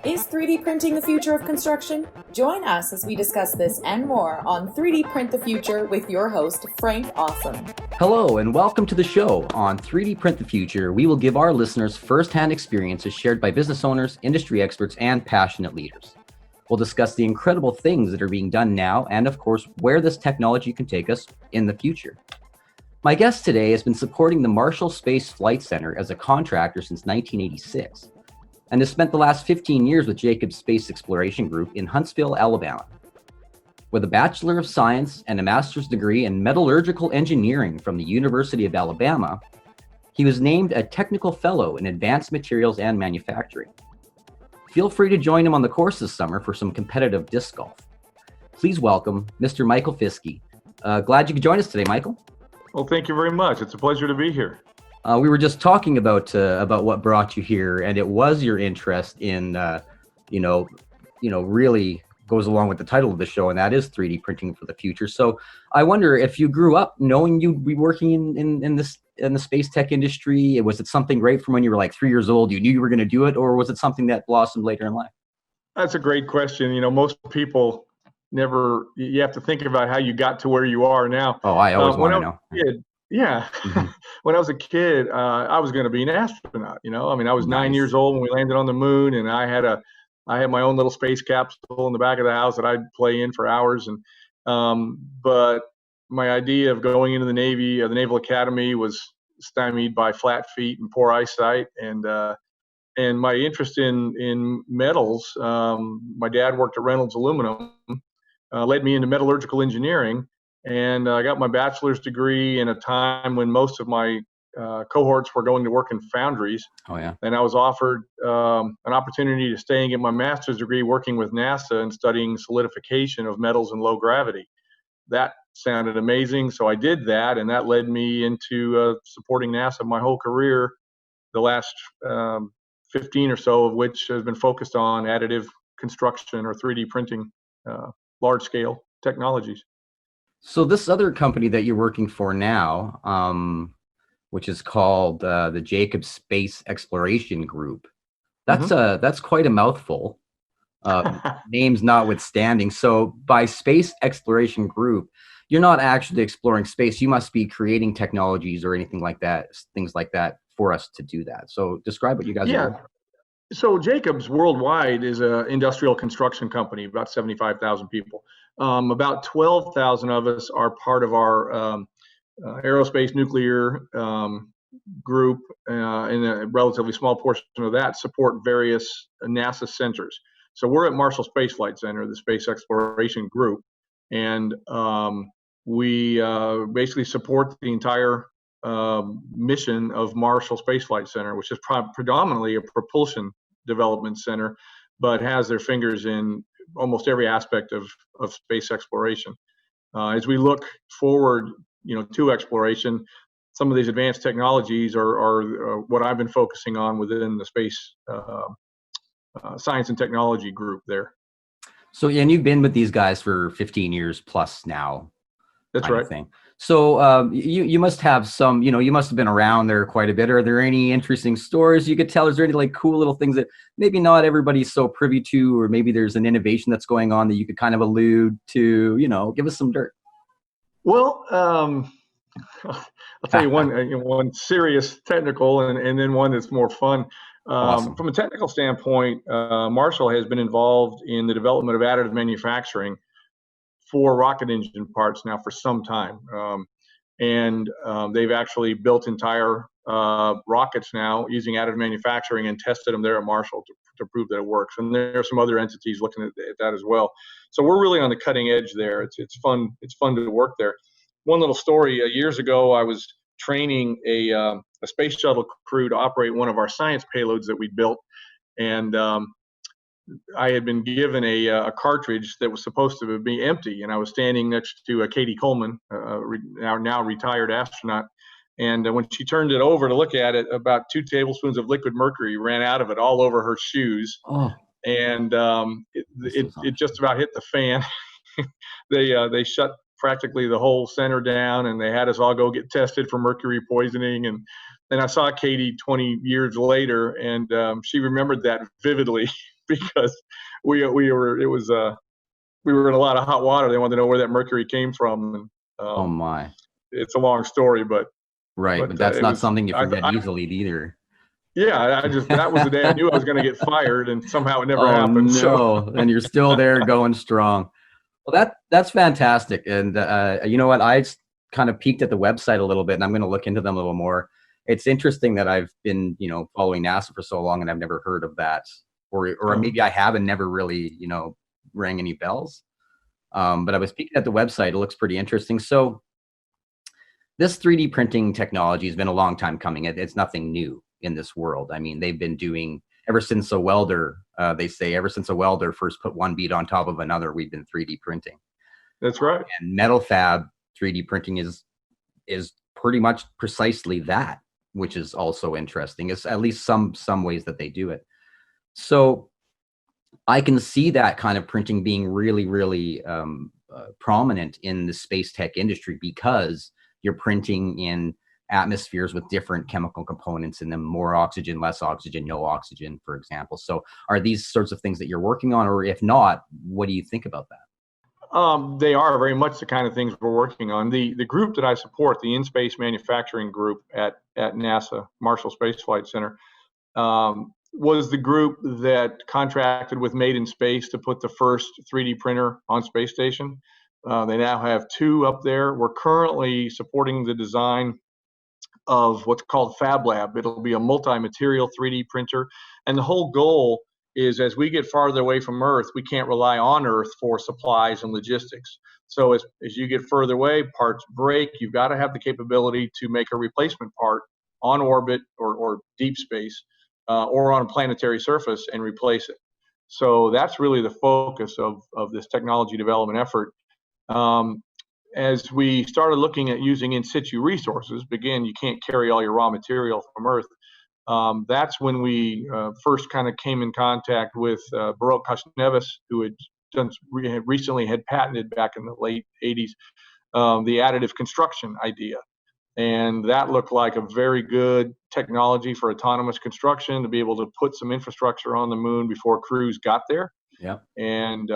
Is 3D printing the future of construction? Join us as we discuss this and more on 3D Print the Future with your host, Frank Awesome. Hello, and welcome to the show. On 3D Print the Future, we will give our listeners first-hand experiences shared by business owners, industry experts, and passionate leaders. We'll discuss the incredible things that are being done now and, of course, where this technology can take us in the future. My guest today has been supporting the Marshall Space Flight Center as a contractor since 1986. And has spent the last 15 years with Jacobs Space Exploration Group in Huntsville, Alabama. With a Bachelor of Science and a Master's degree in Metallurgical Engineering from the University of Alabama, he was named a Technical Fellow in Advanced Materials and Manufacturing. Feel free to join him on the course this summer for some competitive disc golf. Please welcome Mr. Michael Fiske. Glad you could join us today, Michael. Well, thank you very much. It's a pleasure to be here. We were just talking about what brought you here, and it was your interest in, really goes along with the title of the show, and that is 3D printing for the future. So I wonder if you grew up knowing you'd be working in the space tech industry. Was it something great from when you were like 3 years old? You knew you were going to do it, or was it something that blossomed later in life? That's a great question. Most people never. You have to think about how you got to where you are now. Oh, I always want to know. Yeah. Mm-hmm. When I was a kid, I was going to be an astronaut. I was 9 years old when we landed on the moon, and I had my own little space capsule in the back of the house that I'd play in for hours. But my idea of going into the Navy, the Naval Academy, was stymied by flat feet and poor eyesight, and my interest in metals. My dad worked at Reynolds Aluminum, led me into metallurgical engineering. And I got my bachelor's degree in a time when most of my cohorts were going to work in foundries. Oh, yeah. And I was offered an opportunity to stay and get my master's degree working with NASA and studying solidification of metals in low gravity. That sounded amazing. So I did that, and that led me into supporting NASA my whole career, the last 15 or so of which has been focused on additive construction or 3D printing, large-scale technologies. So this other company that you're working for now, which is called the Jacobs Space Exploration Group, that's quite a mouthful, names notwithstanding. So by Space Exploration Group, you're not actually exploring space. You must be creating technologies or anything like that, things like that, for us to do that. So describe what you guys are doing. So Jacobs worldwide is an industrial construction company, about 75,000 people. About 12,000 of us are part of our aerospace nuclear group, and a relatively small portion of that support various NASA centers. So we're at Marshall Space Flight Center, the Space Exploration Group, and we basically support the entire mission of Marshall Space Flight Center, which is predominantly a propulsion development center, but has their fingers in almost every aspect of space exploration. As we look forward, to exploration, some of these advanced technologies are what I've been focusing on within the space science and technology group there. So, and you've been with these guys for 15 years plus now. That's right. So you must have some, you must have been around there quite a bit. Are there any interesting stories you could tell? Is there any cool little things that maybe not everybody's so privy to, or maybe there's an innovation that's going on that you could kind of allude to, give us some dirt? Well, I'll tell you one serious technical and then one that's more fun. Awesome. From a technical standpoint, Marshall has been involved in the development of additive manufacturing for rocket engine parts now for some time. And they've actually built entire rockets now using additive manufacturing and tested them there at Marshall to prove that it works. And there are some other entities looking at that as well. So we're really on the cutting edge there. It's fun. It's fun to work there. One little story, years ago, I was training a space shuttle crew to operate one of our science payloads that we built. And I had been given a cartridge that was supposed to be empty, and I was standing next to Katie Coleman, now retired astronaut. And when she turned it over to look at it, about 2 tablespoons of liquid mercury ran out of it all over her shoes. Oh. And it just about hit the fan. They shut practically the whole center down, and they had us all go get tested for mercury poisoning. And And I saw Katie 20 years later, and she remembered that vividly because we were in a lot of hot water. They wanted to know where that mercury came from. And, Oh my. it's a long story, but Right, but that's it not was something you forget easily either. yeah. That was the day I knew I was going to get fired, and somehow it never Oh happened. no, and you're still there going strong. Well, that's fantastic. And you know what? I kind of peeked at the website a little bit, and I'm going to look into them a little more. It's interesting that I've been, following NASA for so long, and I've never heard of that, or maybe I have and never really, rang any bells. But I was peeking at the website. It looks pretty interesting. So this 3D printing technology has been a long time coming. It's nothing new in this world. I mean, they've been doing ever since a welder, they say ever since a welder first put one bead on top of another, we've been 3D printing. That's right. And metal fab 3D printing is pretty much precisely that, which is also interesting. It's at least some ways that they do it. So I can see that kind of printing being really, really prominent in the space tech industry, because you're printing in atmospheres with different chemical components in them, more oxygen, less oxygen, no oxygen, for example. So are these sorts of things that you're working on, or if not, what do you think about that? They are very much the kind of things we're working on. The group that I support, the In-Space Manufacturing Group at NASA, Marshall Space Flight Center, was the group that contracted with Made in Space to put the first 3D printer on space station. They now have 2 up there. We're currently supporting the design of what's called Fab Lab. It'll be a multi-material 3D printer. And the whole goal is, as we get farther away from Earth, we can't rely on Earth for supplies and logistics. So as you get further away, parts break. You've got to have the capability to make a replacement part on orbit or deep space or on a planetary surface and replace it. So that's really the focus of this technology development effort. As we started looking at using in situ resources, again, you can't carry all your raw material from Earth. That's when we first kind of came in contact with Baruch Kashnevis, who had recently had patented back in the late 80s the additive construction idea. And that looked like a very good technology for autonomous construction, to be able to put some infrastructure on the moon before crews got there. Yeah. And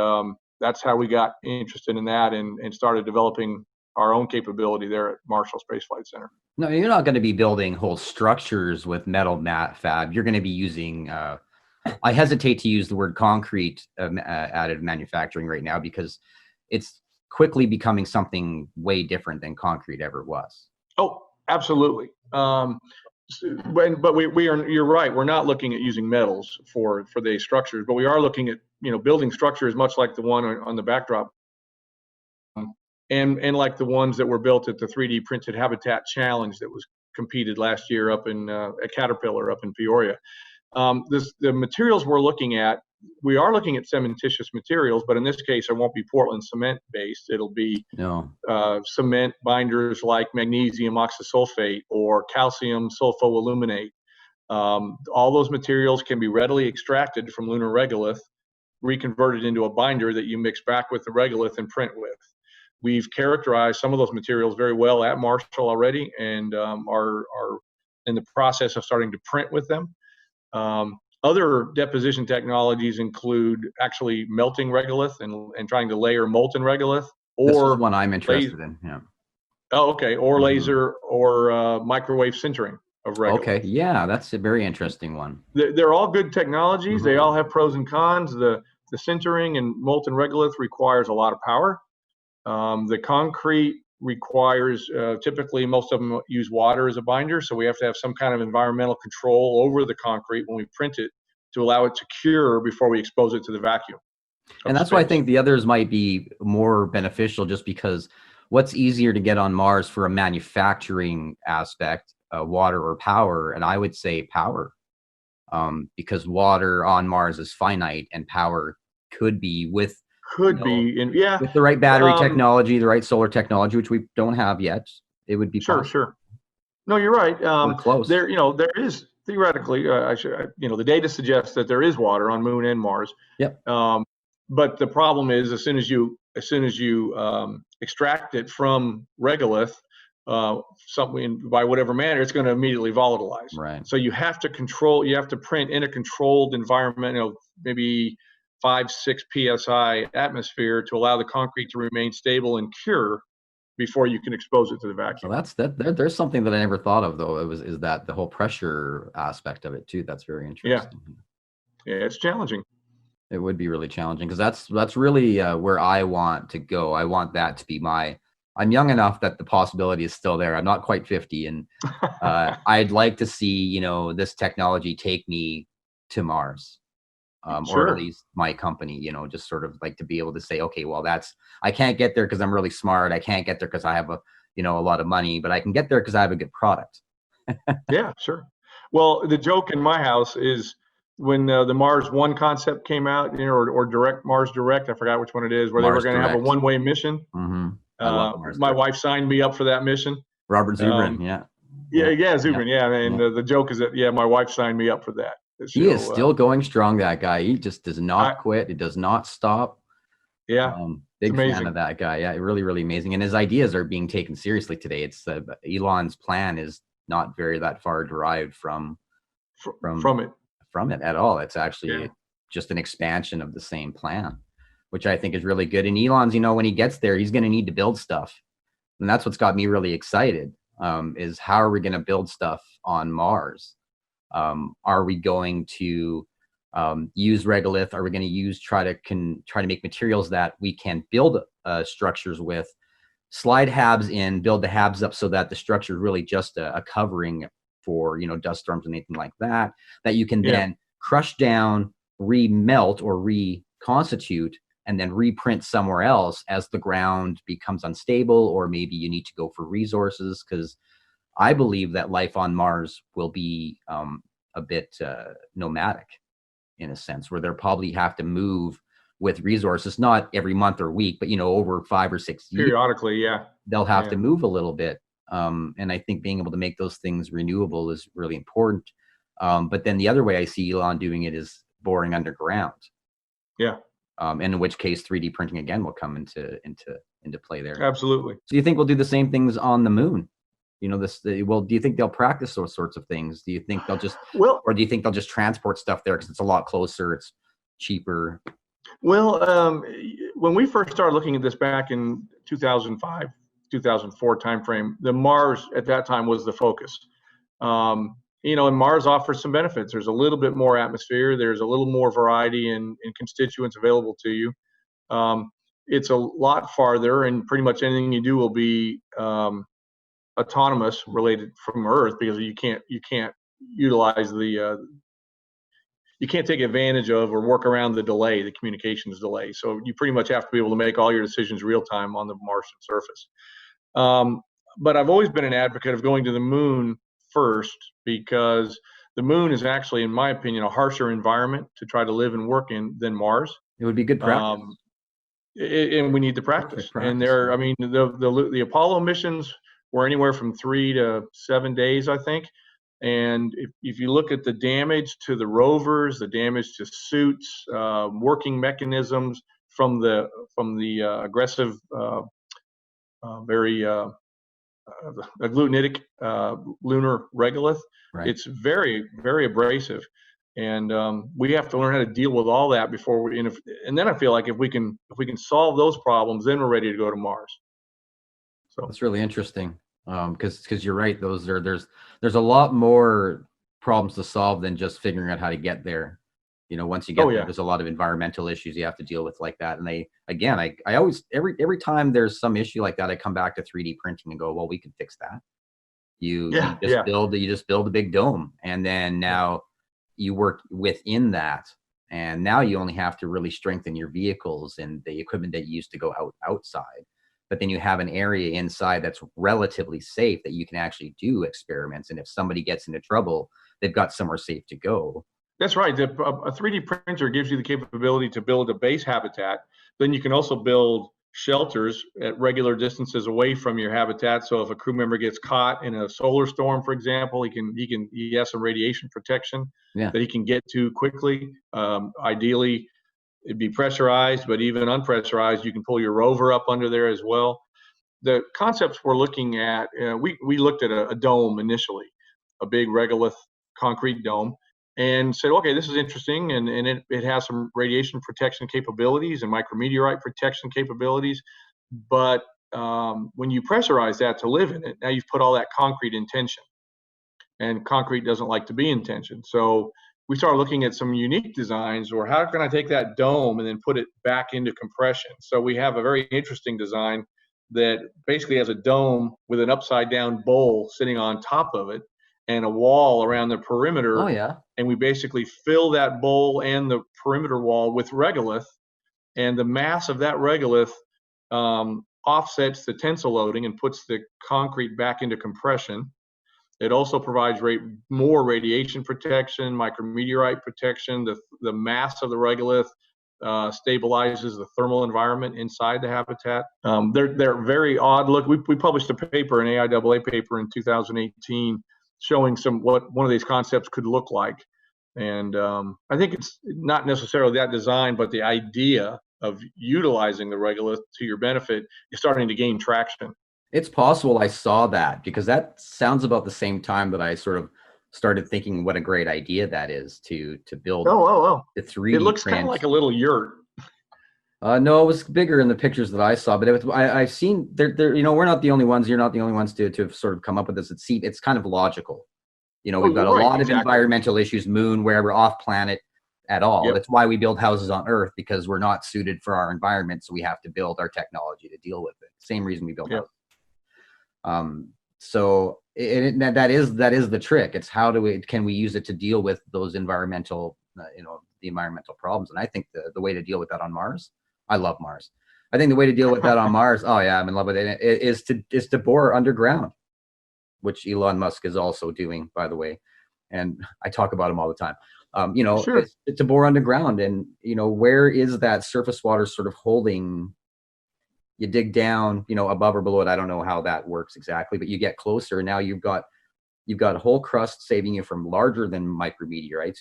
that's how we got interested in that and started developing our own capability there at Marshall Space Flight Center. No, you're not going to be building whole structures with metal mat fab. You're going to be using, I hesitate to use the word concrete additive manufacturing right now, because it's quickly becoming something way different than concrete ever was. Oh, absolutely. But you're right. We're not looking at using metals for the structures, but we are looking at, building structures much like the one on the backdrop, and like the ones that were built at the 3D Printed Habitat Challenge that was competed last year up in at Caterpillar up in Peoria. The materials we're looking at, we are looking at cementitious materials, but in this case, it won't be Portland cement based. It'll be cement binders like magnesium oxysulfate or calcium sulfoaluminate. All those materials can be readily extracted from lunar regolith, reconverted into a binder that you mix back with the regolith and print with. We've characterized some of those materials very well at Marshall already, and are in the process of starting to print with them. Other deposition technologies include actually melting regolith and trying to layer molten regolith, or this is one I'm interested in. Yeah. Oh, okay. Or laser or microwave sintering of regolith. Okay. Yeah, that's a very interesting one. They're all good technologies. They all have pros and cons. The sintering and molten regolith requires a lot of power. The concrete requires, typically most of them use water as a binder, so we have to have some kind of environmental control over the concrete when we print it to allow it to cure before we expose it to the vacuum. And that's why I think the others might be more beneficial, just because what's easier to get on Mars for a manufacturing aspect, water or power? And I would say power, because water on Mars is finite and power could be with with the right battery technology, the right solar technology, which we don't have yet. It would be sure. No, you're right. We're close. There is theoretically, the data suggests that there is water on Moon and Mars. Yep. But the problem is, as soon as you extract it from regolith, something by whatever manner, it's going to immediately volatilize. Right. So you have to print in a controlled environment, maybe 5-6 psi atmosphere to allow the concrete to remain stable and cure before you can expose it to the So vacuum. there's something that I never thought of, though. Is that the whole pressure aspect of it too? That's very Yeah, interesting. yeah, it's challenging. It would be really challenging because that's really where I want to go. I want that to be I'm young enough that the possibility is still there. I'm not quite 50, and I'd like to see this technology take me to Mars, or at Sure. least my company. Just sort of like to be able to say, okay, well, I can't get there because I'm really smart. I can't get there because I have a lot of money, but I can get there because I have a good product. Yeah, sure. Well, the joke in my house is when the Mars One concept came out, or Direct Mars Direct, I forgot which one it is, where they were Mars going to have a Direct. one-way mission. I love Mars My Direct. wife signed me up for that mission. Robert Zubrin, Um, yeah. yeah, Yeah. Zubrin, yeah. And Yeah. The joke is that, yeah, my wife signed me up for that. He is So still going strong, that guy. He just does I, not quit. He does not stop. yeah, it's Big fan amazing. of that guy. Yeah, really, really amazing. And his ideas are being taken seriously today. It's Elon's plan is not that far derived from From it. it at all. It's Yeah. actually just an expansion of the same plan, which I think is really good. And Elon's, when he gets there, he's going to need to build stuff. And that's what's got me really excited, is how are we going to build stuff on Mars? Are we going to use regolith? Are we going to try to make materials that we can build structures with, slide halves in, build the halves up so that the structure is really just a covering for dust storms and anything like that you can Yeah. then crush down, remelt or reconstitute, and then reprint somewhere else as the ground becomes unstable, or maybe you need to go for resources, because I believe that life on Mars will be a bit nomadic, in a sense, where they'll probably have to move with resources, not every month or week, but over 5 or 6 years. Periodically, yeah. They'll have Yeah. to move a little bit. And I think being able to make those things renewable is really important. But then the other way I see Elon doing it is boring underground. Yeah. And in which case 3D printing again will come into play there. Absolutely. So you think we'll do the same things on the moon? Do you think they'll practice those sorts of things? Do you think they'll just, Well, or do you think they'll just transport stuff there because it's a lot closer, it's cheaper? Well, when we first started looking at this back in 2005, 2004 timeframe, the Mars at that time was the focus. And Mars offers some benefits. There's a little bit more atmosphere. There's a little more variety in constituents available to you. It's a lot farther, and pretty much anything you do will be autonomous related from Earth, because you can't utilize you can't take advantage of or work around the communications delay. So you pretty much have to be able to make all your decisions real time on the Martian surface. But I've always been an advocate of going to the moon first, because the moon is actually, in my opinion, a harsher environment to try to live and work in than Mars. It would be good practice. And we need to practice. And the Apollo missions were anywhere from 3 to 7 days, I think. And if you look at the damage to the rovers, the damage to suits, working mechanisms from the aggressive, very agglutinic lunar regolith, Right. it's very, very abrasive. And we have to learn how to deal with all that before we. And then I feel like if we can solve those problems, then we're ready to go to Mars. So that's really interesting, because you're right. There's a lot more problems to solve than just figuring out how to get there. Once you get there, there's a lot of environmental issues you have to deal with like that. And I always, every time there's some issue like that, I come back to 3D printing and go, well, we can fix that. You just build a big dome, and then now you work within that, and now you only have to really strengthen your vehicles and the equipment that you used to go outside. But then you have an area inside that's relatively safe that you can actually do experiments. And if somebody gets into trouble, they've got somewhere safe to go. That's right. A 3D printer gives you the capability to build a base habitat. Then you can also build shelters at regular distances away from your habitat. So if a crew member gets caught in a solar storm, for example, he has some radiation protection that he can get to quickly. Ideally, it'd be pressurized, but even unpressurized, you can pull your rover up under there as well. the concepts we're looking at, we looked at a dome initially, a big regolith concrete dome, and said, okay, this is interesting, and it has some radiation protection capabilities and micrometeorite protection capabilities, but when you pressurize that to live in it, now you've put all that concrete in tension, and concrete doesn't like to be in tension. So we started looking at some unique designs, or how can I take that dome and then put it back into compression? So we have a very interesting design that basically has a dome with an upside down bowl sitting on top of it and a wall around the perimeter. Oh yeah. And we basically fill that bowl and the perimeter wall with regolith, and the mass of that regolith offsets the tensile loading and puts the concrete back into compression. It also provides more radiation protection, micrometeorite protection. The mass of the regolith stabilizes the thermal environment inside the habitat. They're very odd look. We published a paper, an AIAA paper in 2018, showing what one of these concepts could look like. And I think it's not necessarily that design, but the idea of utilizing the regolith to your benefit is starting to gain traction. It's possible I saw that, because that sounds about the same time that I sort of started thinking what a great idea that is to build the 3D It looks print. kind of like a little yurt. No, it was bigger in the pictures that I saw, but I've seen there, we're not the only ones. You're not the only ones to sort of come up with this. It's kind of logical. We've got a lot of environmental issues, moon, wherever, off planet at all. Yep. That's why we build houses on Earth, because we're not suited for our environment. So we have to build our technology to deal with it. Same reason we build houses. So that is the trick. It's can we use it to deal with those environmental, the environmental problems. And I think the way to deal with that on Mars, I love Mars. I think the way to deal with that on Mars, oh yeah, I'm in love with it, is to bore underground, which Elon Musk is also doing, by the way. And I talk about him all the time. Sure. It's to bore underground, and where is that surface water sort of holding? You dig down, above or below it. I don't know how that works exactly, but you get closer, and now you've got a whole crust saving you from larger than micrometeorites.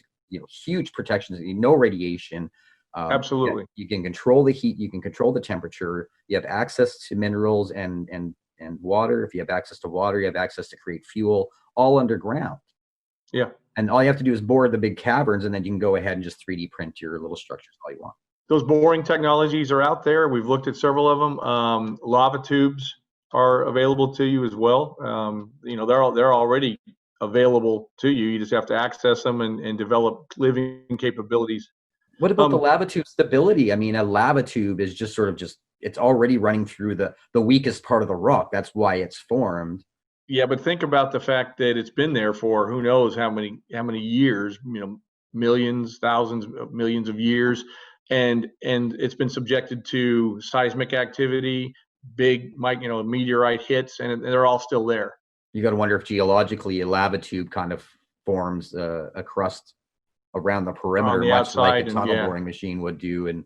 Huge protections, no radiation. Absolutely. You can control the heat. You can control the temperature. You have access to minerals and water. If you have access to water, you have access to create fuel, all underground. Yeah. And all you have to do is bore the big caverns, and then you can go ahead and just 3D print your little structures all you want. Those boring technologies are out there. We've looked at several of them. Lava tubes are available to you as well. They're already available to you. You just have to access them and develop living capabilities. What about the lava tube stability? I mean, a lava tube is just sort of it's already running through the weakest part of the rock. That's why it's formed. Yeah, but think about the fact that it's been there for who knows how many years, millions, thousands of millions of years. And it's been subjected to seismic activity, big meteorite hits, and they're all still there. You got to wonder if geologically a lava tube kind of forms a crust around the perimeter, much like a tunnel boring machine would do. And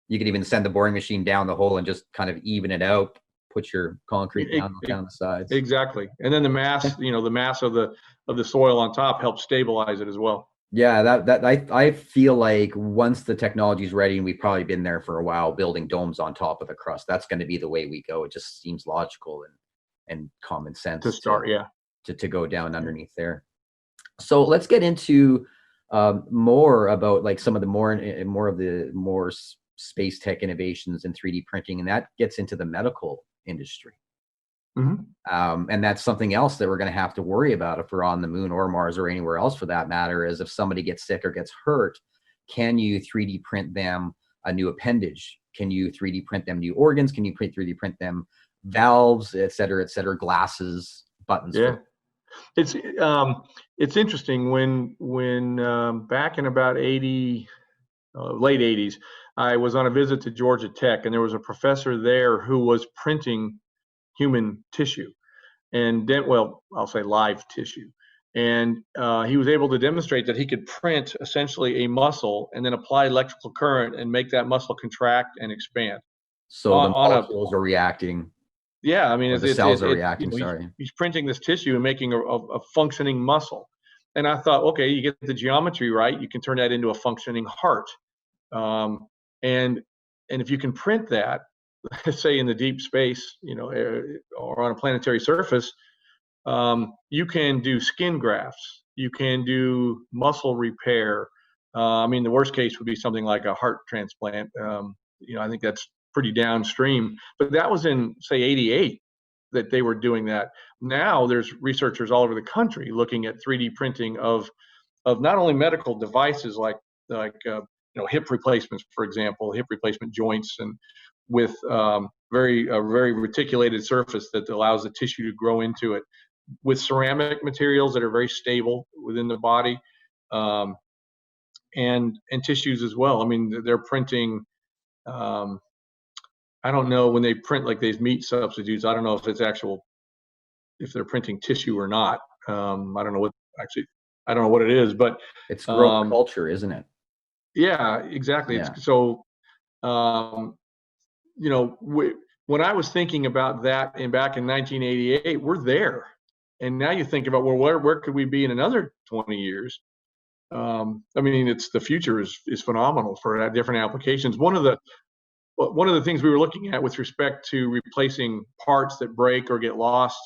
you could even send the boring machine down the hole and just kind of even it out, put your concrete down the sides. Exactly. And then the mass, the mass of the soil on top helps stabilize it as well. Yeah, I feel like once the technology is ready, and we've probably been there for a while, building domes on top of the crust, that's going to be the way we go. It just seems logical and common sense to start, to go down underneath there. So let's get into more about like some of the more space tech innovations in 3D printing, and that gets into the medical industry. Mm-hmm. And that's something else that we're going to have to worry about if we're on the moon or Mars or anywhere else for that matter, is if somebody gets sick or gets hurt, can you 3D print them a new appendage? Can you 3D print them new organs? Can you 3D print them valves, et cetera, glasses, buttons? Yeah. It's interesting when back in about late 80s, I was on a visit to Georgia Tech, and there was a professor there who was printing human tissue, and I'll say live tissue. And he was able to demonstrate that he could print essentially a muscle and then apply electrical current and make that muscle contract and expand. So the molecules are reacting. Yeah, I mean, the cells are reacting. He's printing this tissue and making a functioning muscle. And I thought, okay, you get the geometry right, you can turn that into a functioning heart. And if you can print that, say in the deep space, or on a planetary surface, you can do skin grafts, you can do muscle repair. I mean, the worst case would be something like a heart transplant. I think that's pretty downstream, but that was in, say, 88 that they were doing that. Now there's researchers all over the country looking at 3D printing of not only medical devices like hip replacements, for example, hip replacement joints, and with very reticulated surface that allows the tissue to grow into it, with ceramic materials that are very stable within the body, and tissues as well. I mean, they're printing. I don't know, when they print like these meat substitutes, I don't know if they're printing tissue or not. I don't know what it is, but it's growth culture, isn't it? Yeah, exactly. Yeah. So, when I was thinking about that back in 1988, we're there. And now you think about, well, where could we be in another 20 years? I mean, the future is phenomenal for different applications. One of the things we were looking at with respect to replacing parts that break or get lost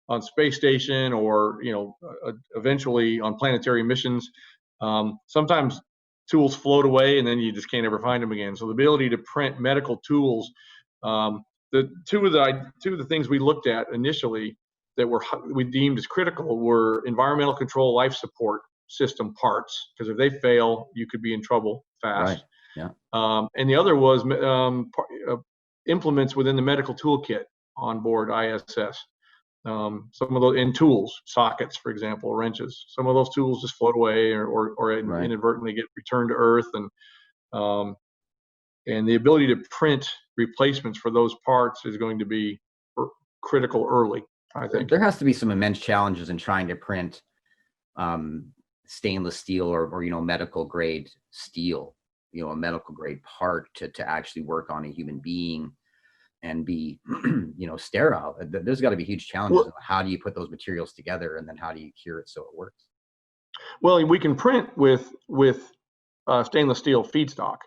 on space station, or eventually on planetary missions, sometimes tools float away and then you just can't ever find them again. So the ability to print medical tools, the two of the things we looked at initially that we deemed as critical were environmental control life support system parts, because if they fail, you could be in trouble fast. Right. Yeah. And the other was implements within the medical toolkit on board ISS. Some of those in tools, sockets, for example, wrenches. Some of those tools just float away or Right. inadvertently get returned to Earth, and the ability to print replacements for those parts is going to be critical early, I think. There has to be some immense challenges in trying to print stainless steel or medical grade steel, a medical grade part to actually work on a human being and be sterile. There's got to be huge challenges. Well, how do you put those materials together, and then how do you cure it so it works? Well, we can print with stainless steel feedstock.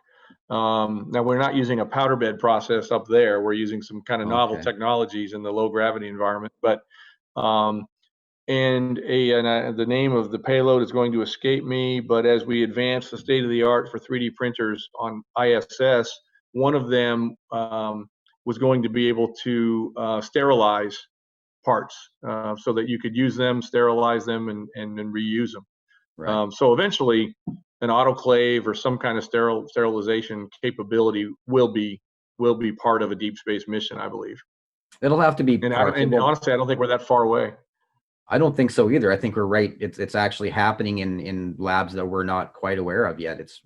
Now, we're not using a powder bed process up there. We're using some kind of novel technologies in the low gravity environment, but the name of the payload is going to escape me, but as we advance the state of the art for 3D printers on ISS, one of them was going to be able to sterilize parts, so that you could use them, sterilize them, and reuse them. Right. So eventually an autoclave or some kind of sterilization capability will be part of a deep space mission, I believe. It'll have to be. And honestly, I don't think we're that far away. I don't think so either. I think we're right. It's actually happening in labs that we're not quite aware of yet. That's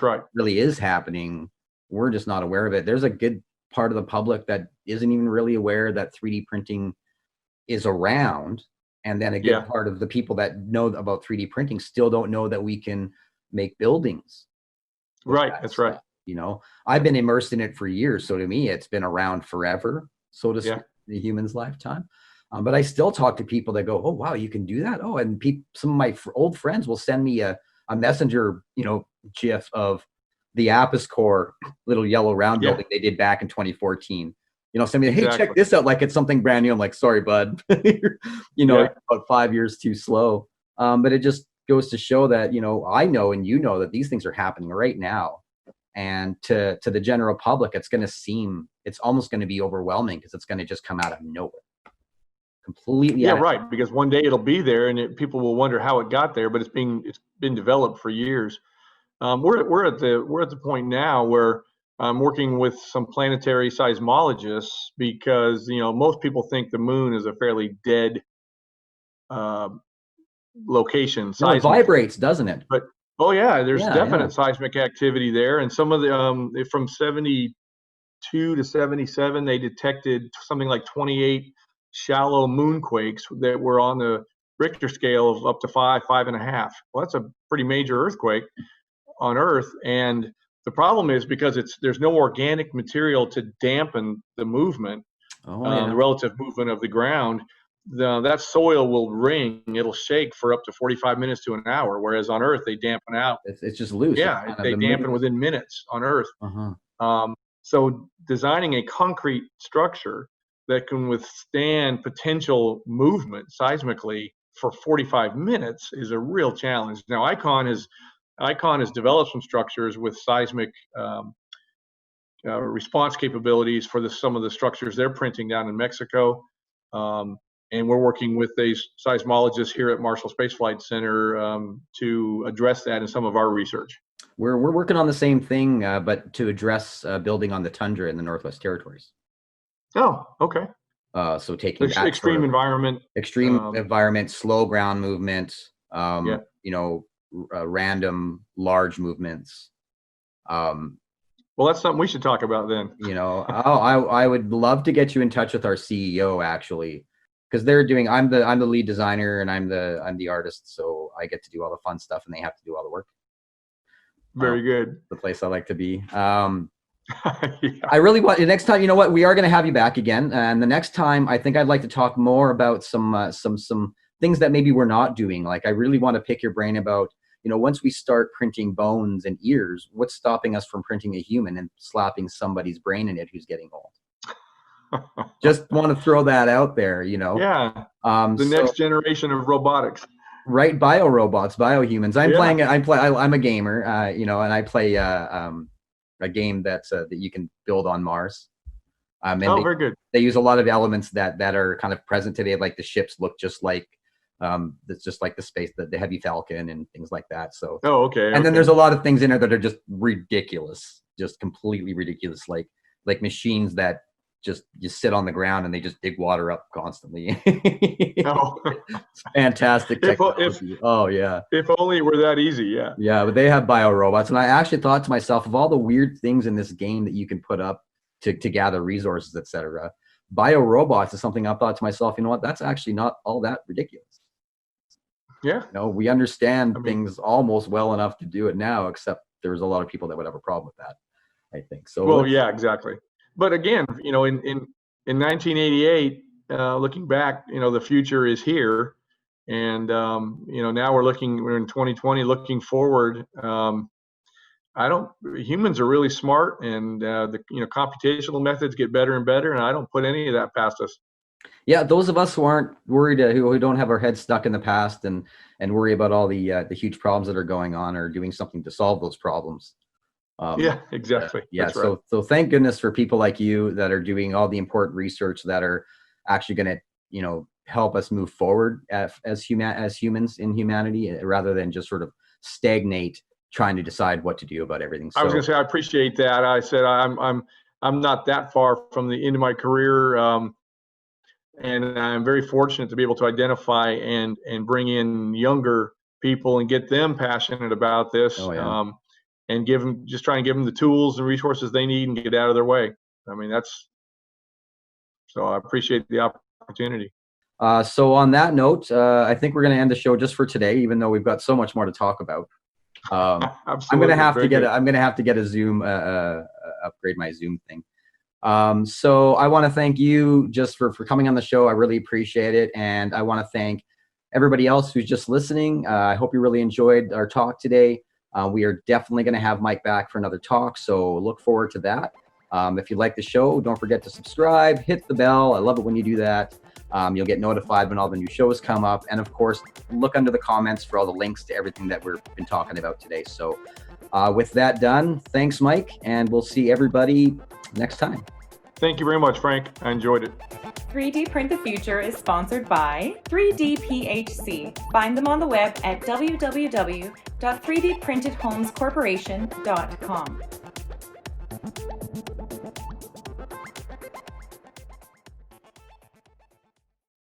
right. Really is happening. We're just not aware of it. There's a good part of the public that isn't even really aware that 3D printing is around. And then a good part of the people that know about 3D printing still don't know that we can make buildings. Right. That's right. I've been immersed in it for years. So to me, it's been around forever, so to speak, the human's lifetime. But I still talk to people that go, oh, wow, you can do that. Oh, and some of my old friends will send me a messenger, GIF of the Apis Core little yellow round building they did back in 2014. Send me, hey, check this out, like it's something brand new. I'm like, sorry, bud, about 5 years too slow. But it just goes to show that, I know, and that these things are happening right now. And to the general public, it's almost going to be overwhelming, because it's going to just come out of nowhere. Completely. Right. Because one day it'll be there, and people will wonder how it got there. But it's been developed for years. We're at the point now where I'm working with some planetary seismologists, because most people think the moon is a fairly dead location. It vibrates, doesn't it? But there's definite seismic activity there, and some of the from 72 to 77, they detected something like 28 shallow moonquakes that were on the Richter scale of up to 5.5. Well, that's a pretty major earthquake on Earth, and the problem is because there's no organic material to dampen the movement, the relative movement of the ground. That soil will ring, it'll shake for up to 45 minutes to an hour, whereas on Earth they dampen out. It's just loose. Yeah, they dampen within minutes on Earth. So designing a concrete structure that can withstand potential movement seismically for 45 minutes is a real challenge. Now, Icon has developed some structures with seismic response capabilities for some of the structures they're printing down in Mexico. And we're working with a seismologist here at Marshall Space Flight Center to address that in some of our research. We're working on the same thing, but to address building on the tundra in the Northwest Territories. Oh, okay. So taking that extreme sort of environment, slow ground movement, yeah. Random large movements. Well, that's something we should talk about then. I would love to get you in touch with our CEO actually, because they're doing. I'm the lead designer and I'm the artist, so I get to do all the fun stuff and they have to do all the work. Very good. The place I like to be. Yeah. I really want next time. You know what? We are going to have you back again, and the next time I think I'd like to talk more about some things that maybe we're not doing. Like I really want to pick your brain about, once we start printing bones and ears, what's stopping us from printing a human and slapping somebody's brain in it who's getting old? Just want to throw that out there. Yeah. Next generation of robotics. Right, biorobots, biohumans. I'm a gamer, and I play a game that you can build on Mars. Very good. They use a lot of elements that are kind of present today, like the ships look just like that's just like the space, the Heavy Falcon and things like that. So. Oh, okay. And then there's a lot of things in there that are just ridiculous, just completely ridiculous, like machines that just you sit on the ground and they just dig water up constantly. Oh. It's fantastic technology. Oh yeah. If only it were that easy. Yeah. Yeah, but they have biorobots, and I actually thought to myself, of all the weird things in this game that you can put up to gather resources, etc., biorobots is something I thought to myself. You know what? That's actually not all that ridiculous. Yeah. We understand things almost well enough to do it now, except there's a lot of people that would have a problem with that, I think. So. Well, yeah, exactly. But again, in 1988, looking back, the future is here, and now we're in 2020, looking forward. Humans are really smart, and the computational methods get better and better, and I don't put any of that past us. Yeah, those of us who aren't worried, who don't have our heads stuck in the past and worry about all the huge problems that are going on, or doing something to solve those problems. Yeah, exactly. Yeah. That's right. So thank goodness for people like you that are doing all the important research that are actually going to, help us move forward as humans in humanity, rather than just sort of stagnate trying to decide what to do about everything. So, I was going to say, I appreciate that. I said, I'm not that far from the end of my career. And I'm very fortunate to be able to identify and bring in younger people and get them passionate about this. Oh, yeah. And try and give them the tools and resources they need and get out of their way. So I appreciate the opportunity. So on that note, I think we're going to end the show just for today, even though we've got so much more to talk about. I'm going to have to get a Zoom, upgrade my Zoom thing. So I want to thank you just for coming on the show. I really appreciate it. And I want to thank everybody else who's just listening. I hope you really enjoyed our talk today. We are definitely going to have Mike back for another talk, so look forward to that. If you like the show, don't forget to subscribe, hit the bell. I love it when you do that. You'll get notified when all the new shows come up. And of course, look under the comments for all the links to everything that we've been talking about today. So with that done, thanks, Mike, and we'll see everybody next time. Thank you very much, Frank. I enjoyed it. 3D Print the Future is sponsored by 3D-PHC. Find them on the web at www.3dprintedhomescorporation.com.